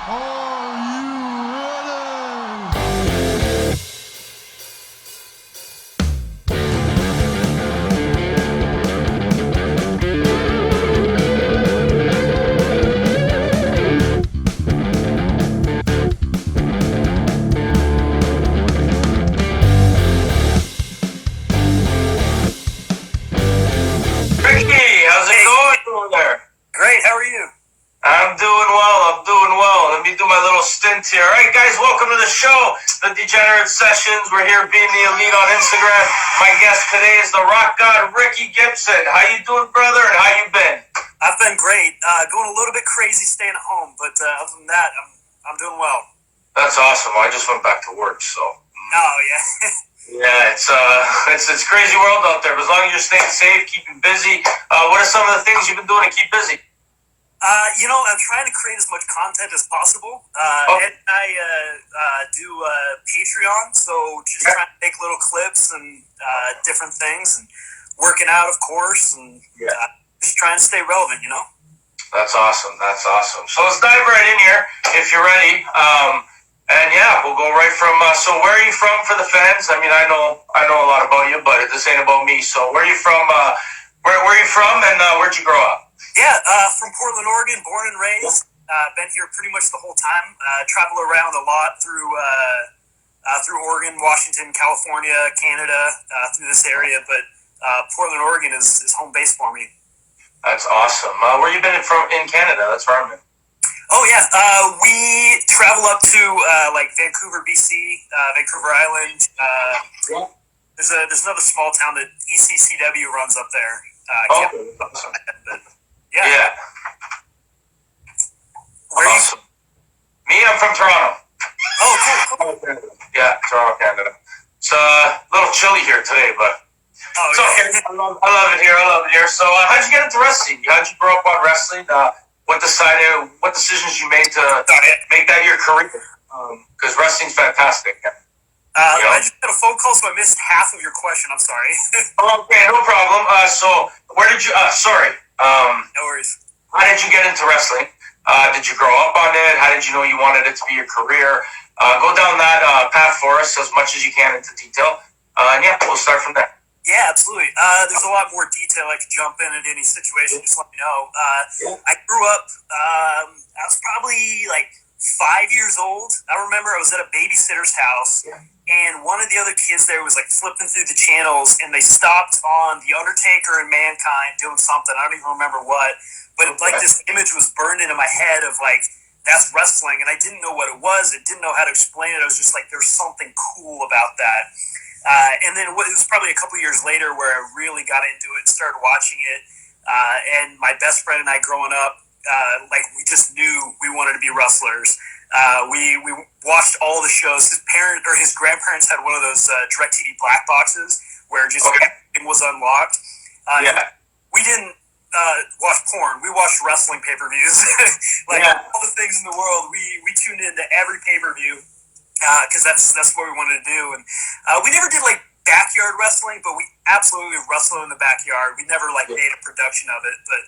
Are you ready? Ricky, how's it going over there? Great, how are you? I'm doing well. Let me do my little stint here. All right, guys, welcome to the show, the Degenerate Sessions. We're here being the elite on Instagram. My guest today is the rock god, Ricky Gibson. How you doing, brother, and how you been? I've been great. Going a little bit crazy staying at home, but other than that, I'm doing well. That's awesome. I just went back to work, so. Oh, yeah. Yeah, it's crazy world out there. But as long as you're staying safe, keeping busy. What are some of the things you've been doing to keep busy? I'm trying to create as much content as possible. Ed and I do Patreon, so just trying to make little clips and different things, and working out, of course, and just trying to stay relevant, That's awesome. So let's dive right in here, if you're ready. And yeah, we'll go right from. So where are you from for the fans? I mean, I know a lot about you, but this ain't about me. So where are you from? Where are you from, and where'd you grow up? Yeah, from Portland, Oregon, born and raised. Been here pretty much the whole time. Travel around a lot through Oregon, Washington, California, Canada, through this area. But Portland, Oregon is home base for me. That's awesome. Where you been from in Canada? That's where I'm in. Oh yeah, we travel up to like Vancouver, BC, Vancouver Island. There's another small town that ECCW runs up there. Awesome. Yeah. Where are you? Me, I'm from Toronto. Oh, cool. Yeah, Toronto, Canada. It's a little chilly here today, but it's okay. I love it here. So, how'd you get into wrestling? How'd you grow up on wrestling? What decisions you made to make that your career? Because wrestling's fantastic. I just had a phone call, so I missed half of your question. I'm sorry. Okay, no problem. So, where did you? No worries. How did you get into wrestling? Did you grow up on it? How did you know you wanted it to be your career? Go down that path for us as much as you can into detail. And yeah, we'll start from there. Yeah, absolutely. There's a lot more detail I could jump in at any situation. Just let me know. I grew up. I was probably like 5 years old. I remember I was at a babysitter's house, and one of the other kids there was like flipping through the channels, and they stopped on The Undertaker and Mankind doing something. I don't even remember what, but like this image was burned into my head of like, that's wrestling, and I didn't know what it was. I didn't know how to explain it. I was just like, there's something cool about that. And then it was probably a couple years later where I really got into it and started watching it. And my best friend and I growing up, we just knew we wanted to be wrestlers. We watched all the shows. His grandparents had one of those DirecTV black boxes where just everything was unlocked. We didn't watch porn. We watched wrestling pay-per-views. All the things in the world, we tuned into every pay-per-view. Because that's what we wanted to do, and we never did like backyard wrestling, but we absolutely wrestled in the backyard. We never made a production of it, but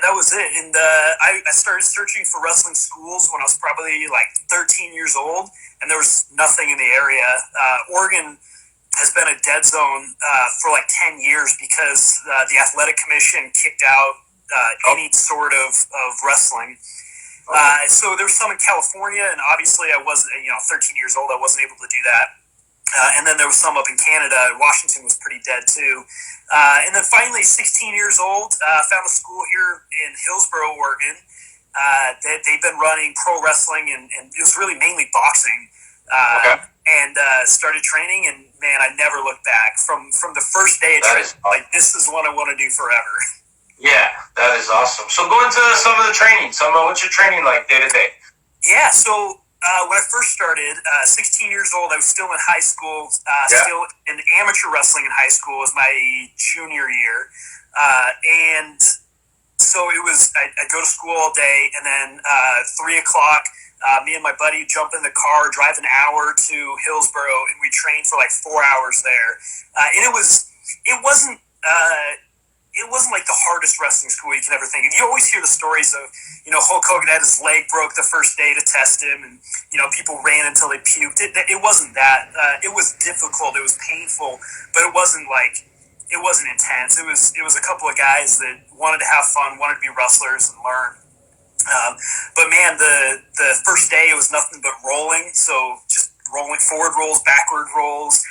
that was it. And I started searching for wrestling schools when I was probably like 13 years old, and there was nothing in the area. Oregon has been a dead zone for like 10 years because the athletic commission kicked out any sort of wrestling. So there was some in California, and obviously I wasn't, 13 years old, I wasn't able to do that. And then there was some up in Canada. Washington was pretty dead too. And then finally, 16 years old, found a school here in Hillsboro, Oregon. They've been running pro wrestling, and it was really mainly boxing. And started training, and man, I never looked back. From the first day, this is what I want to do forever. Yeah, that is awesome. So go into some of the training. What's your training like day to day? Yeah, so when I first started, 16 years old, I was still in high school, still in amateur wrestling in high school. It was my junior year. And so it was, I'd go to school all day, and then 3 o'clock, me and my buddy jump in the car, drive an hour to Hillsboro, and we trained for like 4 hours there. And it wasn't it wasn't like the hardest wrestling school you can ever think of. You always hear the stories of, Hulk Hogan had his leg broke the first day to test him, and people ran until they puked. It wasn't that. It was difficult. It was painful, but it wasn't intense. It was a couple of guys that wanted to have fun, wanted to be wrestlers and learn. But man, the first day it was nothing but rolling. So just rolling forward rolls, backward rolls,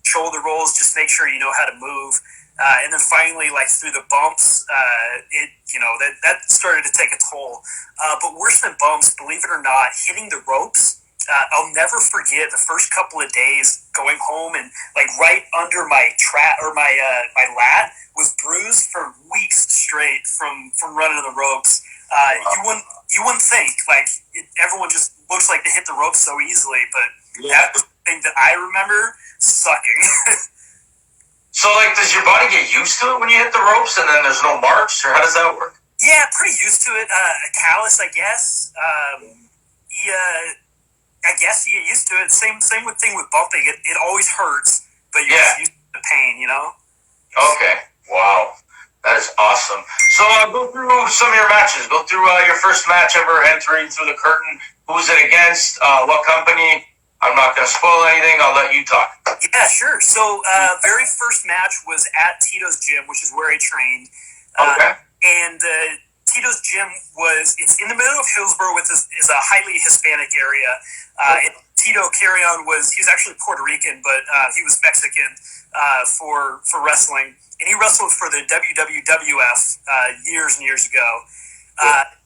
shoulder rolls. Just make sure you know how to move. And then finally, like through the bumps, that started to take a toll. But worse than bumps, believe it or not, hitting the ropes. I'll never forget the first couple of days going home and like right under my my lat was bruised for weeks straight from running the ropes. You wouldn't think everyone just looks like they hit the ropes so easily, but that was the thing that I remember sucking. So, does your body get used to it when you hit the ropes, and then there's no marks, or how does that work? Yeah, pretty used to it. A callus, I guess. I guess you get used to it. Same thing with bumping. It always hurts, but you're just used to the pain, Okay. Wow. That is awesome. So, go through some of your matches. Go through your first match ever entering through the curtain. Who was it against? What company? I'm not going to spoil anything. I'll let you talk. Yeah, sure. So, very first match was at Tito's Gym, which is where I trained. Okay. And Tito's Gym it's in the middle of Hillsborough, is a highly Hispanic area. Tito Carrion he was actually Puerto Rican, but he was Mexican for wrestling. And he wrestled for the WWF years and years ago.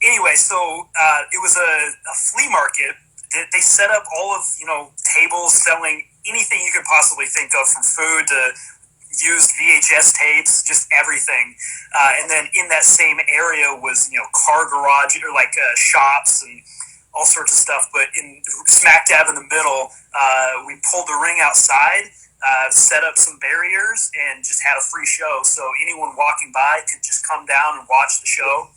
Anyway, so it was a flea market. They set up all of, tables selling anything you could possibly think of, from food to used VHS tapes, just everything. And then in that same area was, car garage or shops and all sorts of stuff. But in smack dab in the middle, we pulled the ring outside, set up some barriers, and just had a free show. So anyone walking by could just come down and watch the show.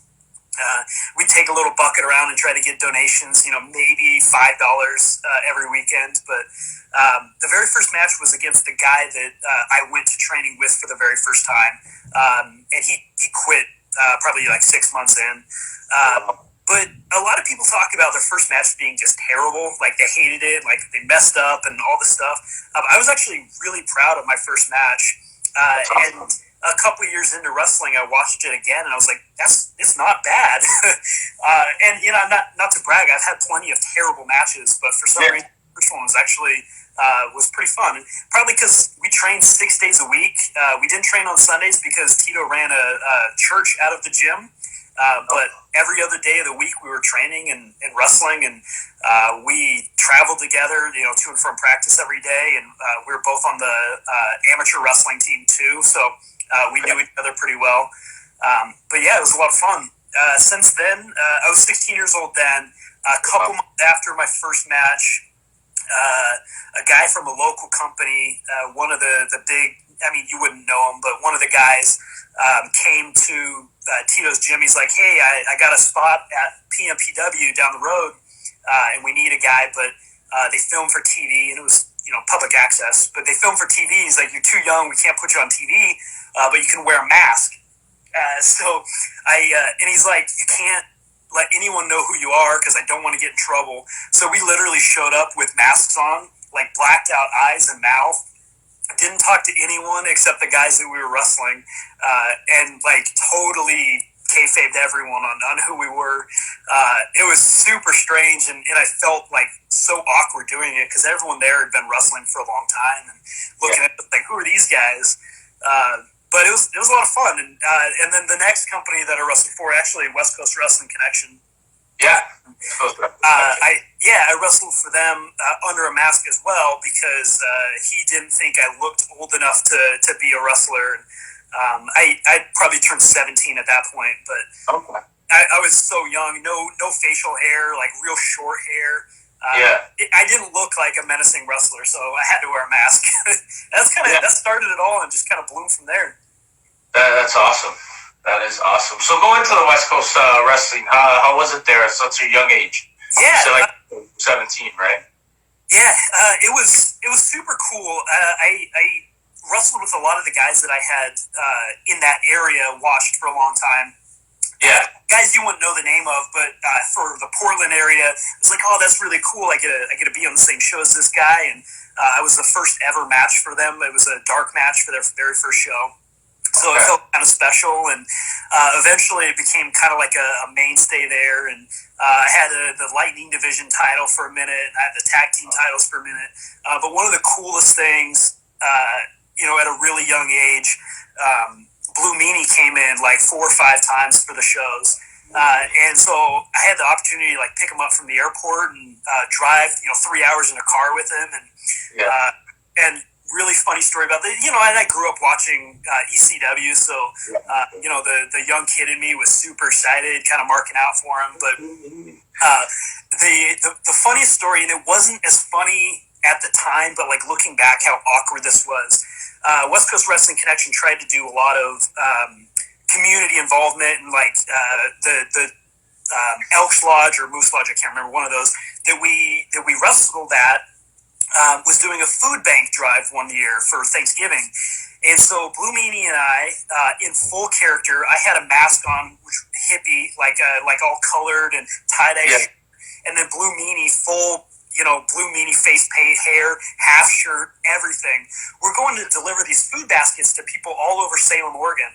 We'd take a little bucket around and try to get donations, maybe $5 every weekend. But the very first match was against the guy that I went to training with for the very first time. And he quit probably 6 months in. But a lot of people talk about their first match being just terrible. They hated it, they messed up and all this stuff. I was actually really proud of my first match. And a couple of years into wrestling, I watched it again, and I was like, it's not bad. And not to brag, I've had plenty of terrible matches, but for some reason, the first one was actually was pretty fun. And probably because we trained 6 days a week. We didn't train on Sundays because Tito ran a church out of the gym. But every other day of the week we were training and wrestling, and we traveled together, to and from practice every day. And we were both on the amateur wrestling team too, so we knew each other pretty well. But yeah, it was a lot of fun. Since then, I was 16 years old then. A couple months after my first match, a guy from a local company, one of the big, you wouldn't know him, but one of the guys came to Tito's Gym. He's like, hey, I got a spot at PMPW down the road, and we need a guy, but they film for TV, and it was public access, but they film for TV. He's like, you're too young, we can't put you on TV, but you can wear a mask. And he's like, you can't let anyone know who you are because I don't want to get in trouble. So we literally showed up with masks on, blacked out eyes and mouth. Didn't talk to anyone except the guys that we were wrestling, and totally kayfabed everyone on who we were. It was super strange, and I felt so awkward doing it because everyone there had been wrestling for a long time and looking at who are these guys? But it was a lot of fun, and then the next company that I wrestled for, actually West Coast Wrestling Connection. Yeah. I wrestled for them under a mask as well because he didn't think I looked old enough to be a wrestler. I probably turned 17 at that point, but I was so young, no facial hair, real short hair. I didn't look like a menacing wrestler, so I had to wear a mask. That started it all and just kind of bloomed from there. That's awesome. That is awesome. So going to the West Coast wrestling, how was it there at such a young age? Yeah, you said 17, right? Yeah, it was super cool. I wrestled with a lot of the guys that I had in that area, watched for a long time. Yeah. Guys you wouldn't know the name of, but for the Portland area, it was like, oh, that's really cool. I get to be on the same show as this guy, and I was the first ever match for them. It was a dark match for their very first show. So it felt kind of special, and eventually it became kind of like a mainstay there. And I had the Lightning Division title for a minute, and I had the tag team titles for a minute. But one of the coolest things, at a really young age, Blue Meanie came in like 4 or 5 times for the shows. And so I had the opportunity to like pick him up from the airport and drive, 3 hours in a car with him. And really funny story about that. And I grew up watching ECW, so the young kid in me was super excited, kind of marking out for him. But the funniest story, and it wasn't as funny at the time, but like looking back, how awkward this was. West Coast Wrestling Connection tried to do a lot of community involvement, and like the Elks Lodge or Moose Lodge, I can't remember, one of those that we wrestled at. Was doing a food bank drive one year for Thanksgiving. And so Blue Meanie and I, in full character, I had a mask on, which hippie, like all colored and tie-dye. Yeah. And then Blue Meanie, full, Blue Meanie face paint, hair, half shirt, everything. We're going to deliver these food baskets to people all over Salem, Oregon.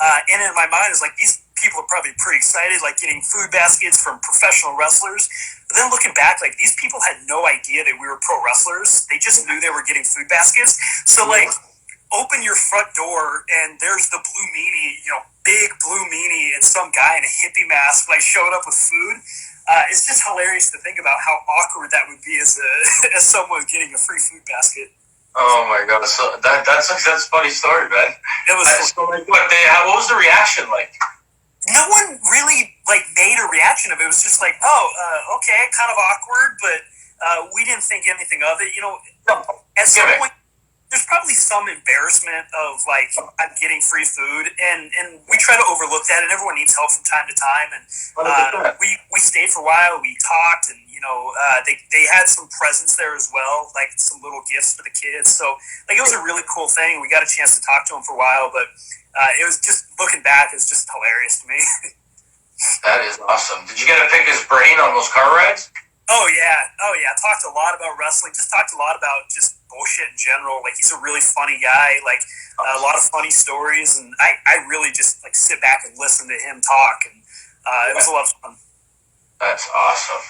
And in my mind, it's like, these people are probably pretty excited, like getting food baskets from professional wrestlers. But then looking back, like, these people had no idea that we were pro wrestlers. They just knew they were getting food baskets. So, like, open your front door, and there's the Blue Meanie, big Blue Meanie, and some guy in a hippie mask, like, showing up with food. It's just hilarious to think about how awkward that would be as someone getting a free food basket. Oh my god! So that's a funny story, man. It was. What was the reaction like? No one really like made a reaction of it. It was just like, okay, kind of awkward, but we didn't think anything of it. At some point, there's probably some embarrassment of like, I'm getting free food, and we try to overlook that. And everyone needs help from time to time. And we stayed for a while. We talked, and they had some presents there as well, like some little gifts for the kids. So like, it was a really cool thing. We got a chance to talk to them for a while, but it was just, looking back, it's just hilarious to me. That is awesome. Did you get to pick his brain on those car rides? Oh yeah. Talked a lot about wrestling. Just talked a lot about just bullshit in general. Like, he's a really funny guy. Like, a lot of funny stories, and I really just like sit back and listen to him talk, and it was a lot of fun. That's awesome.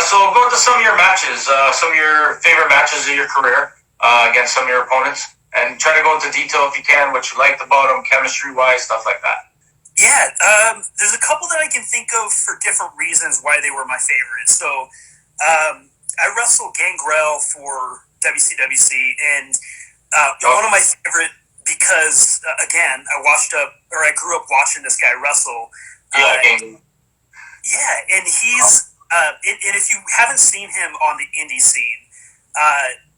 So go into some of your matches, some of your favorite matches of your career against some of your opponents, and try to go into detail if you can, what you liked about them, chemistry-wise, stuff like that. Yeah, there's a couple that I can think of for different reasons why they were my favorite. So I wrestled Gangrel for WCWC, and one of my favorite because, again, I grew up watching this guy wrestle. Yeah, and he's and if you haven't seen him on the indie scene,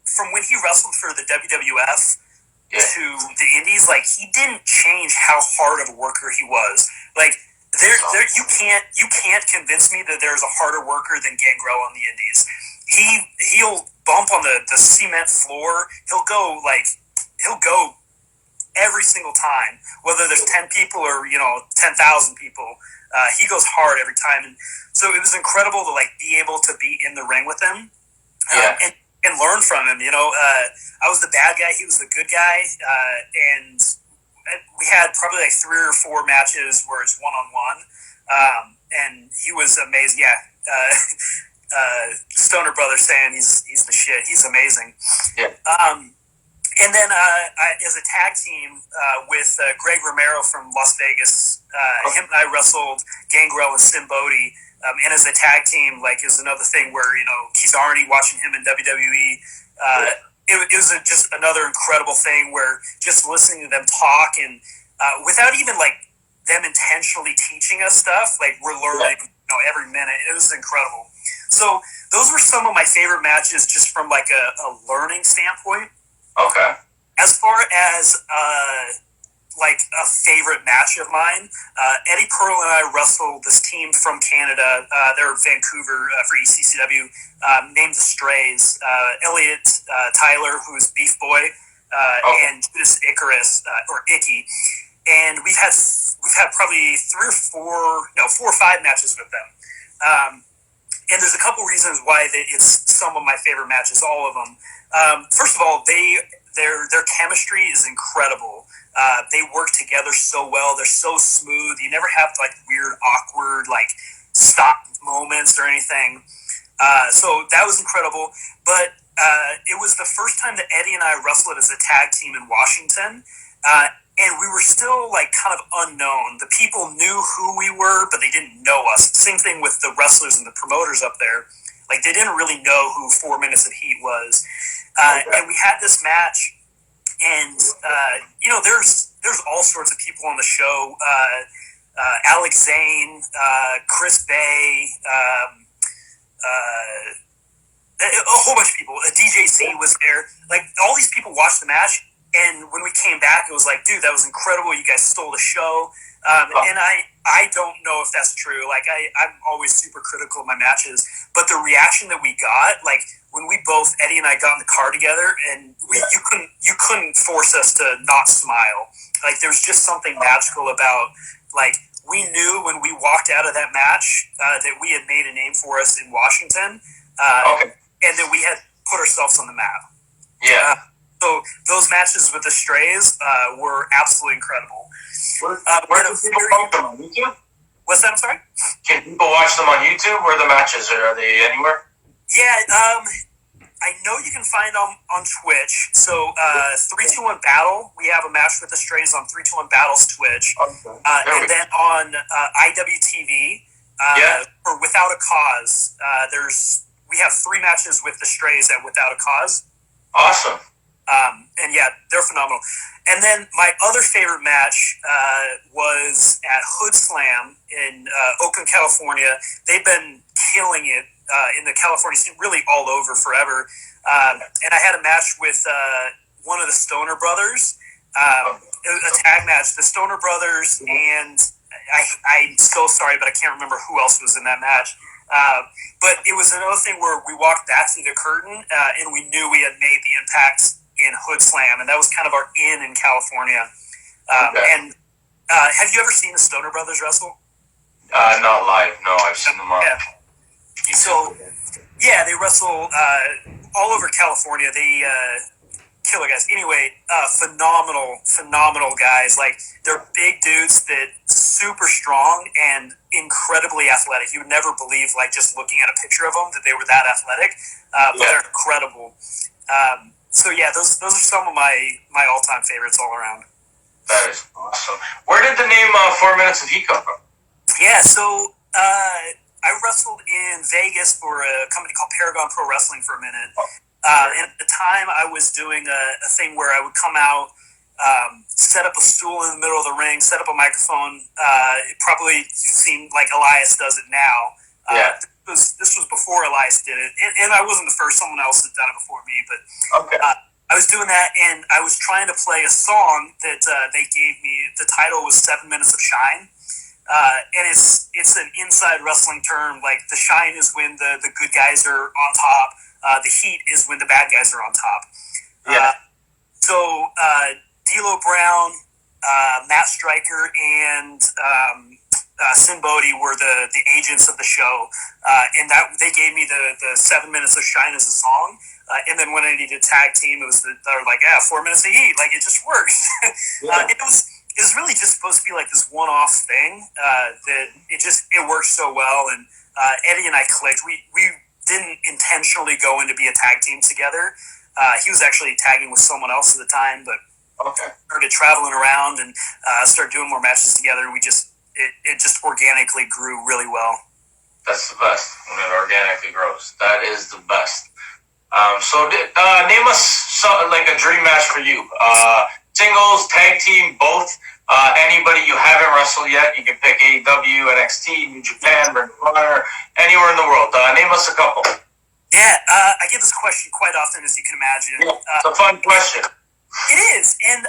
from when he wrestled for the WWF to the indies, like, he didn't change how hard of a worker he was. Like, you can't convince me that there's a harder worker than Gangrel on the indies. He'll bump on the cement floor. He'll go every single time, whether there's 10 people or 10,000 people. He goes hard every time, and so it was incredible to like be able to be in the ring with him, and learn from him. I was the bad guy, he was the good guy, and we had probably like 3 or 4 matches where it's one-on-one, and he was amazing. Stoner Brothers saying he's the shit. He's amazing. And then as a tag team with Greg Romero from Las Vegas, him and I wrestled Gangrel and Sim Bodie. And as a tag team, like, it was another thing where, he's already watching him in WWE. It was just another incredible thing where just listening to them talk, and without even like them intentionally teaching us stuff, like, we're learning every minute. It was incredible. So those were some of my favorite matches just from like a learning standpoint. Okay. As far as like a favorite match of mine, Eddie Pearl and I wrestled this team from Canada. They're in Vancouver for ECCW, named the Strays. Elliot Tyler, who is Beef Boy, and Judas Icarus or Icky, and we've had probably 4 or 5 matches with them. And there's a couple reasons why it's some of my favorite matches, all of them. First of all, their chemistry is incredible. They work together so well. They're so smooth. You never have like weird, awkward, like stop moments or anything. So that was incredible. But it was the first time that Eddie and I wrestled as a tag team in Washington. And we were still like kind of unknown. The people knew who we were, but they didn't know us. Same thing with the wrestlers and the promoters up there. Like they didn't really know who 4 Minutes of Heat was. And we had this match, and there's all sorts of people on the show. Alex Zane, Chris Bay, a whole bunch of people. DJC was there. Like all these people watched the match. And when we came back, it was like, dude, that was incredible. You guys stole the show. And I don't know if that's true. Like, I'm always super critical of my matches. But the reaction that we got, like, when we both, Eddie and I, got in the car together, and you couldn't force us to not smile. Like, there's just something magical about, like, we knew when we walked out of that match that we had made a name for us in Washington. And that we had put ourselves on the map. Yeah. So those matches with the Strays were absolutely incredible. Where do people watch them on YouTube? What's that? I'm sorry? Can people watch them on YouTube? Where the matches are they anywhere? Yeah, I know you can find them on Twitch. So 321 Battle, we have a match with the Strays on 321 Battle's Twitch. Okay. And then on IWTV, for Without a Cause, we have 3 matches with the Strays at Without a Cause. Awesome. And yeah, they're phenomenal. And then my other favorite match was at Hood Slam in Oakland, California. They've been killing it in the California scene, really all over forever. And I had a match with one of the Stoner Brothers, a tag match. The Stoner Brothers, and I'm so sorry, but I can't remember who else was in that match. But it was another thing where we walked back through the curtain and we knew we had made the impact in Hood Slam, and that was kind of our in California. And have you ever seen the Stoner Brothers wrestle? Not live. No, I've seen them on. Yeah. So, yeah, they wrestle all over California. They killer guys. Anyway, phenomenal guys. Like, they're big dudes that super strong and incredibly athletic. You would never believe, like, just looking at a picture of them, that they were that athletic. But they're incredible. So yeah, those are some of my all-time favorites all around. That is awesome. Where did the name 4 Minutes of Heat come from? Yeah, so I wrestled in Vegas for a company called Paragon Pro Wrestling for a minute. And at the time, I was doing a thing where I would come out, set up a stool in the middle of the ring, set up a microphone. Probably you've seen like Elias does it now. This was before Elias did it, and I wasn't the first. Someone else had done it before me, but I was doing that, and I was trying to play a song that they gave me. The title was 7 Minutes of Shine, and it's an inside wrestling term. Like, the shine is when the good guys are on top. The heat is when the bad guys are on top. So D'Lo Brown, Matt Stryker, and Sin Bodhi were the agents of the show, and that they gave me the 7 Minutes of Shine as a song. And then when I needed a tag team, they were like, 4 Minutes of Heat, like, it just works. It was really just supposed to be like this one-off thing that it worked so well, and Eddie and I clicked. We didn't intentionally go in to be a tag team together. He was actually tagging with someone else at the time, but started traveling around and started doing more matches together. It just organically grew really well. That's the best when it organically grows. That is the best. So name us like a dream match for you. Singles, tag team, both. Anybody you haven't wrestled yet, you can pick AEW, NXT, New Japan, Ring of Honor, anywhere in the world. Name us a couple. Yeah, I get this question quite often, as you can imagine. Yeah, it's a fun question. It is, and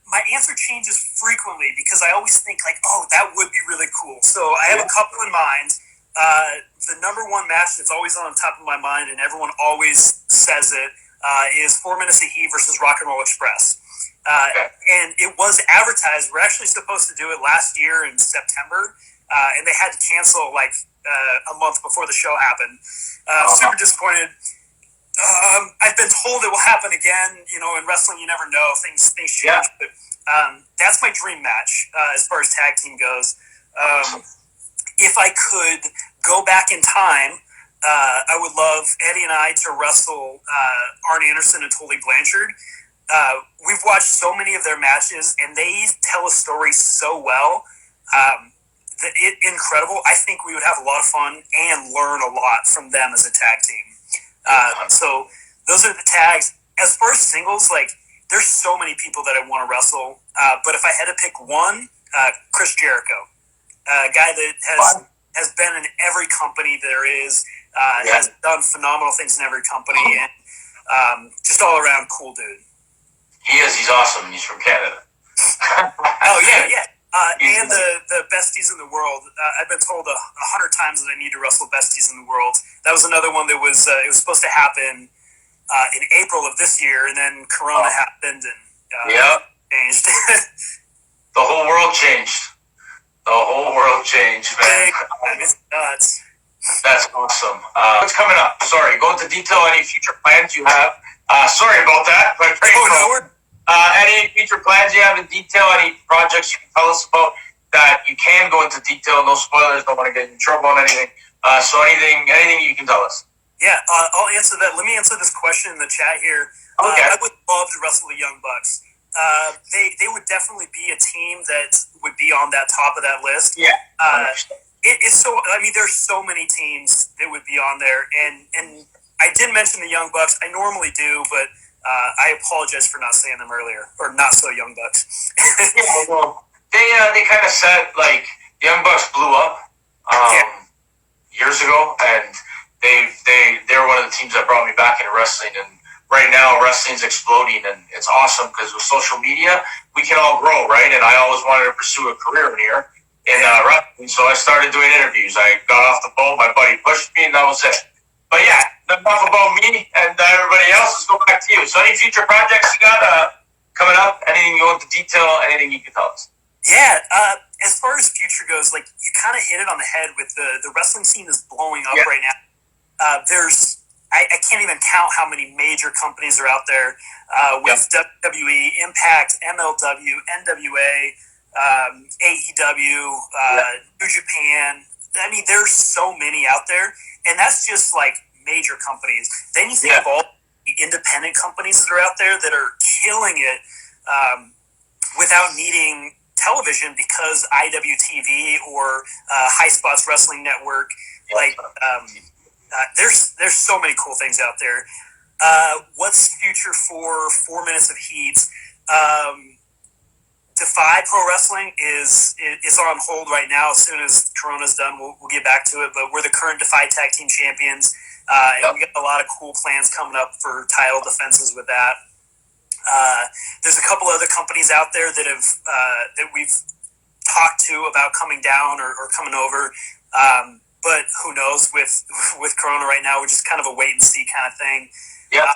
my answer changes frequently because I always think like, oh, that would be really cool. So I have a couple in mind. The number one match that's always on top of my mind, and everyone always says it, is 4 Minutes of Heat versus Rock and Roll Express. And it was advertised. We're actually supposed to do it last year in September, and they had to cancel like a month before the show happened. Super disappointed. I've been told it will happen again. You know, in wrestling, you never know. Things change. Yeah. But that's my dream match as far as tag team goes. If I could go back in time, I would love Eddie and I to wrestle Arn Anderson and Tully Blanchard. We've watched so many of their matches, and they tell a story so well. Incredible. I think we would have a lot of fun and learn a lot from them as a tag team. So those are the tags. As far as singles, like there's so many people that I want to wrestle. But if I had to pick one, Chris Jericho, a guy that has been in every company there is, has done phenomenal things in every company, and just all around cool dude. He is. He's awesome. He's from Canada. Oh yeah. And the besties in the world. I've been told 100 times that I need to wrestle besties in the world. That was another one that was it was supposed to happen in April of this year, and then Corona happened and changed. The whole world changed. The whole world changed, man. It's nuts. That's awesome. What's coming up? Sorry, go into detail any future plans you have. Sorry about that. Any future plans you have in detail? Any projects you can tell us about that you can go into detail? No spoilers. Don't want to get in trouble on anything. So anything you can tell us. Yeah, I'll answer that. Let me answer this question in the chat here. Okay. I would love to wrestle the Young Bucks. They would definitely be a team that would be on that top of that list. Yeah. It's so. I mean, there's so many teams that would be on there, and I did mention the Young Bucks. I normally do, but I apologize for not saying them earlier, or not so Young Bucks. Yeah, well, they kind of said like the Young Bucks blew up years ago, and they're one of the teams that brought me back into wrestling, and right now wrestling's exploding, and it's awesome because with social media we can all grow, right? And I always wanted to pursue a career in here in wrestling, so I started doing interviews. I got off the boat, my buddy pushed me, and that was it. But yeah, enough about me and everybody else. Let's go back to you. So any future projects you got coming up? Anything you go into detail? Anything you can tell us? Yeah, as far as future goes, like you kind of hit it on the head with the wrestling scene is blowing up right now. I can't even count how many major companies are out there with WWE, Impact, MLW, NWA, AEW, New Japan. I mean, there's so many out there, and that's just like major companies. Then you think of all the independent companies that are out there that are killing it without needing television because IWTV or High Spots Wrestling Network. There's so many cool things out there. What's future for 4 Minutes of Heat? Defy Pro Wrestling is on hold right now. As soon as Corona's done, we'll get back to it. But we're the current Defy Tag Team Champions, and we got a lot of cool plans coming up for title defenses with that. There's a couple other companies out there that have that we've talked to about coming down or coming over. But who knows? With Corona right now, we're just kind of a wait and see kind of thing. Yeah.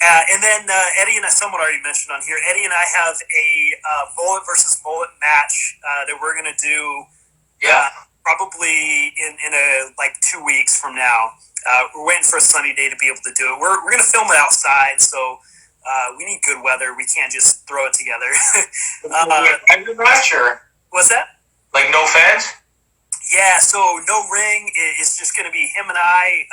And then Eddie and someone already mentioned on here. Eddie and I have a mullet versus mullet match that we're gonna do. Probably in like 2 weeks from now. We're waiting for a sunny day to be able to do it. We're gonna film it outside, so we need good weather. We can't just throw it together. What's that? Like no fans? Yeah, so no ring. It's just going to be him and I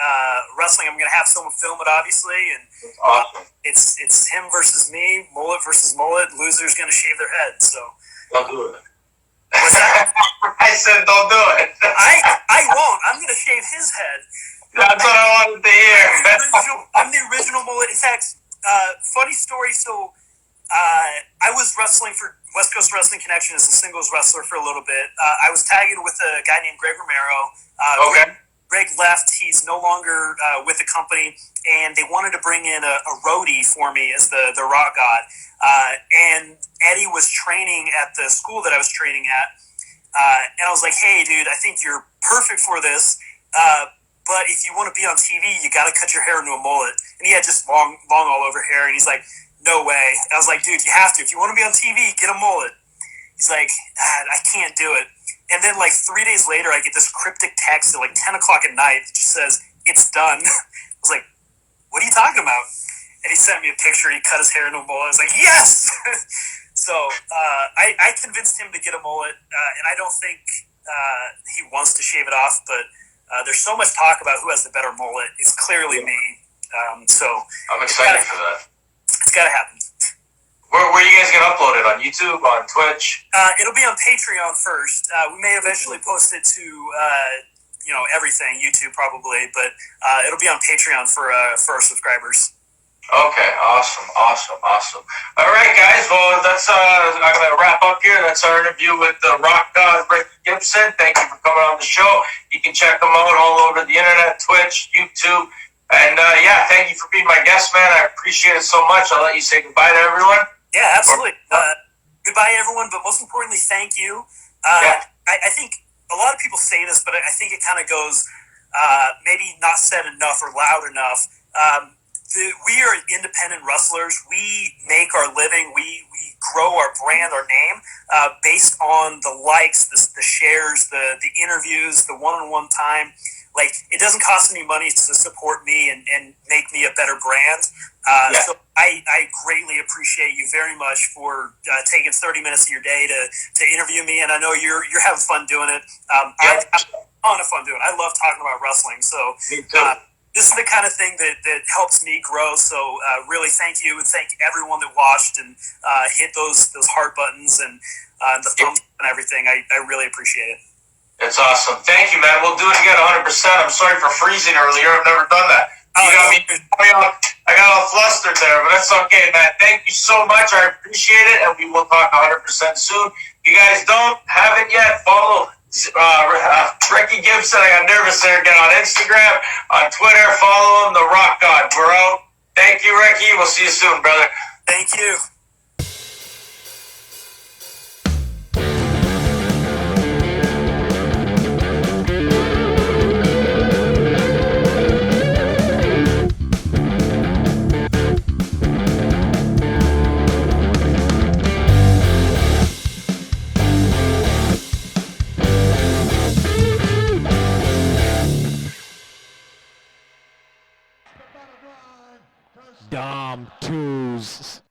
wrestling. I'm going to have someone film it, obviously, and awesome. It's him versus me, mullet versus mullet. Loser's going to shave their head. So don't do it. What's that? I said don't do it. I won't. I'm going to shave his head. That's what I wanted to hear. I'm the original mullet. In fact, funny story. So I was wrestling for West Coast Wrestling Connection as a singles wrestler for a little bit. I was tagging with a guy named Greg Romero. Greg left. He's no longer with the company, and they wanted to bring in a roadie for me as the Rock God. And Eddie was training at the school that I was training at. And I was like, hey, dude, I think you're perfect for this. but if you want to be on TV, you got to cut your hair into a mullet. And he had just long all over hair, and he's like, no way. I was like, dude, you have to. If you want to be on TV, get a mullet. He's like, I can't do it. And then like 3 days later, I get this cryptic text at like 10 o'clock at night that just says, it's done. I was like, what are you talking about? And he sent me a picture. He cut his hair into a mullet. I was like, yes! So I convinced him to get a mullet, and I don't think he wants to shave it off, but there's so much talk about who has the better mullet. It's clearly me. So I'm excited for that. It's got to happen. Where are you guys going to upload it? On YouTube? On Twitch? It'll be on Patreon first. We may eventually post it to, everything, YouTube probably, but it'll be on Patreon for our subscribers. Okay, awesome. All right, guys. Well, that's I'm going to wrap up here. That's our interview with the rock god Ricky Gibson. Thank you for coming on the show. You can check him out all over the internet, Twitch, YouTube. And, thank you for being my guest, man. I appreciate it so much. I'll let you say goodbye to everyone. Yeah, absolutely. Goodbye, everyone, but most importantly, thank you. I think a lot of people say this, but I think it kind of goes maybe not said enough or loud enough. We are independent wrestlers. We make our living. We grow our brand, our name, based on the likes, the shares, the interviews, the one-on-one time. Like, it doesn't cost any money to support me and make me a better brand. So I greatly appreciate you very much for taking 30 minutes of your day to interview me. And I know you're having fun doing it. I have a ton of fun doing it. I love talking about wrestling. So this is the kind of thing that helps me grow. So really thank you, and thank everyone that watched and hit those heart buttons and the thumbs up and everything. I really appreciate it. It's awesome. Thank you, man. We'll do it again 100%. I'm sorry for freezing earlier. I've never done that. I got all flustered there, but that's okay, man. Thank you so much. I appreciate it, and we will talk 100% soon. If you guys haven't yet, follow Ricky Gibson. I got nervous there again on Instagram, on Twitter. Follow him, The Rock God. We're out. Thank you, Ricky. We'll see you soon, brother. Thank you. Dom Twos.